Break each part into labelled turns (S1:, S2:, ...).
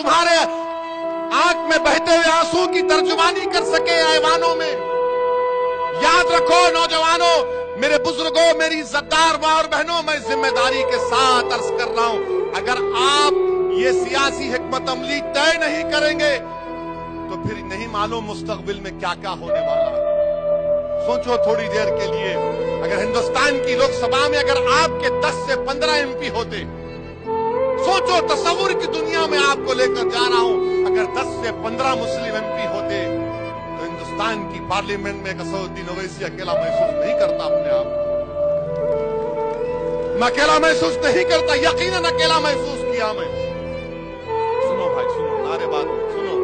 S1: तुम्हारे आंख में बहते हुए आंसू की तर्जुमानी कर सके ऐवानों में। याद रखो नौजवानों, मेरे बुजुर्गों, मेरी इज्जतदार मां और बहनों, मैं जिम्मेदारी के साथ अर्ज कर रहा हूं, अगर आप ये सियासी हिकमत अमली तय नहीं करेंगे तो फिर नहीं मालूम मुस्तकबिल में क्या क्या होने वाला है। सोचो थोड़ी देर के लिए, अगर हिंदुस्तान की लोकसभा में अगर आपके 10 से 15 एमपी होते, सोचो तस्वुर की दुनिया में आपको लेकर जा रहा हूं, अगर 10 से 15 मुस्लिम एमपी होते तो हिंदुस्तान की पार्लियामेंट में असदुद्दीन ओवैसी अकेला महसूस नहीं करता अपने आप। मैं अकेला महसूस नहीं करता, यकीनन अकेला महसूस किया मैं। सुनो भाई सुनो, नारे बात सुनो,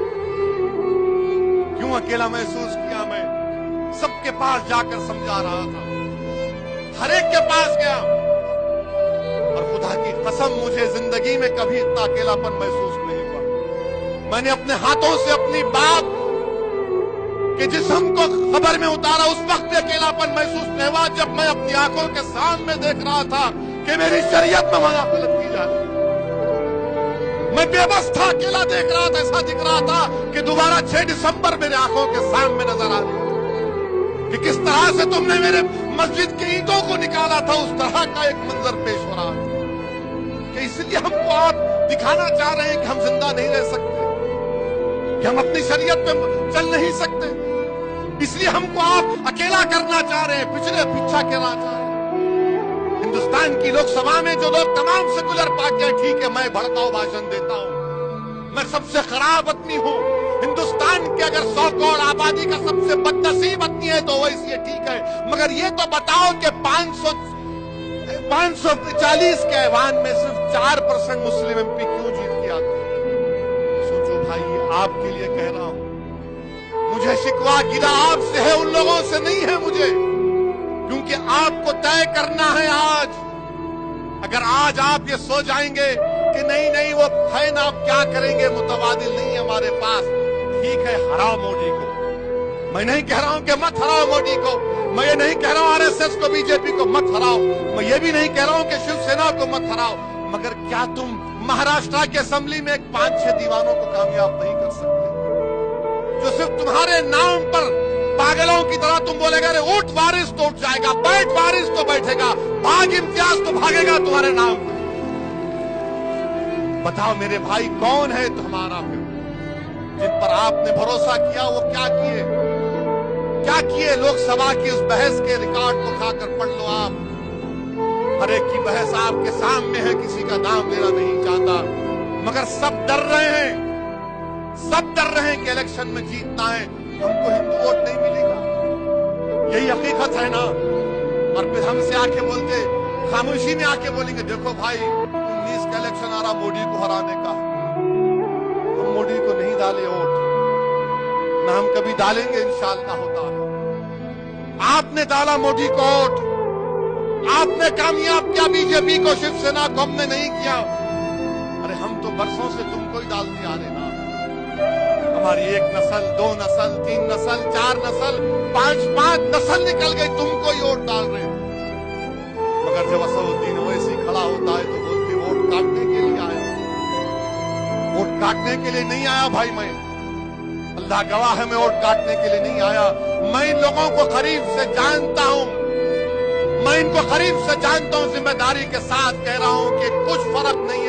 S1: क्यों अकेला महसूस किया मैं? सबके पास जाकर समझा रहा था, हर एक के पास गया, और खुदा की कसम मुझे जिंदगी में कभी इतना अकेलापन महसूस नहीं हुआ। मैंने अपने हाथों से अपनी बाप के जिस्म को खबर में उतारा, उस वक्त अकेलापन महसूस नहीं हुआ जब मैं अपनी आंखों के सामने देख रहा था कि मेरी शरीयत में मुदाखलत की जा रही। मैं बेबस था, अकेला देख रहा था, ऐसा दिख रहा था कि दोबारा 6 दिसंबर मेरे आंखों के सामने नजर आ रही कि किस तरह से तुमने मेरे मस्जिद की ईंटों को निकाला था, उस तरह का एक मंजर पेश हो रहा है कि इसलिए हमको आप दिखाना चाह रहे हैं कि हम जिंदा नहीं रह सकते, कि हम अपनी शरीयत पे चल नहीं सकते, इसलिए हमको आप अकेला करना चाह रहे हैं, पीछा करना चाह रहे हैं। हिंदुस्तान की लोकसभा में जो लोग तमाम सेकुलर पार्टियां, ठीक है मैं भड़काऊ भाषण देता हूं, मैं सबसे खराब आदमी हूं, हिंदुस्तान के अगर 100 करोड़ आबादी का सबसे बदनसीब आदमी है तो वैसे ये ठीक है, मगर ये तो बताओ कि 540 के ऐवान में सिर्फ 4% मुस्लिम एमपी क्यों जीत के आते? सोचो भाई, आपके लिए कह रहा हूं, मुझे शिकवा गिरा आपसे है, उन लोगों से नहीं है मुझे, क्योंकि आपको तय करना है आज। अगर आज आप ये सो जाएंगे कि नहीं नहीं वो है ना, आप क्या करेंगे, मुतबादिल नहीं है हमारे पास, ठीक है हराओ मोदी को। मैं नहीं कह रहा हूं कि मत हराओ मोदी को, मैं ये नहीं कह रहा हूं आरएसएस को, बीजेपी को मत हराओ, मैं ये भी नहीं कह रहा हूं कि शिवसेना को मत हराओ, मगर क्या तुम महाराष्ट्र की असेंबली में 5-6 दीवानों को कामयाब नहीं कर सकते, जो सिर्फ तुम्हारे नाम पर पागलों की तरह तुम बोलेगा अरे उठ वारिस तो उठ जाएगा, बैठ वारिस तो बैठेगा, भाग इम्तियाज तो भागेगा तुम्हारे नाम पर। बताओ मेरे भाई, कौन है तुम्हारा फिर जिन पर आपने भरोसा किया? वो क्या किए, क्या किए? लोकसभा की उस बहस के रिकॉर्ड को खाकर पढ़ लो आप, हर एक की बहस आपके सामने है, किसी का नाम लेना नहीं चाहता, मगर सब डर रहे हैं, सब डर रहे हैं कि इलेक्शन में जीतना है, हमको हिंदू वोट नहीं मिलेगा, यही हकीकत है ना। और फिर हमसे आके बोलते, खामोशी में आके बोलेंगे देखो भाई 19 का इलेक्शन आ रहा, मोदी को हराने का, हम मोदी को नहीं डाले वोट, ना हम कभी डालेंगे इंशाअल्लाह होता है। आपने डाला मोदी को वोट, आपने कामयाब किया बीजेपी को, शिवसेना को हमने नहीं किया। अरे हम तो बरसों से तुमको ही डालते आ रहे ना, हमारी 1 नस्ल, 2 नस्ल, 3 नस्ल, 4 नस्ल, 5 नस्ल निकल गई, तुमको ही वोट डाल रहे। मगर जब असदुद्दीन ओवैसी खड़ा होता है तो बोलते वोट काटने के लिए आया, वोट काटने के लिए नहीं आया भाई, मैं अल्लाह गवाह है, मैं वोट काटने के लिए नहीं आया। मैं इन लोगों को करीब से जानता हूं, मैं इनको करीब से जानता हूं, जिम्मेदारी के साथ कह रहा हूं कि कुछ फर्क नहीं है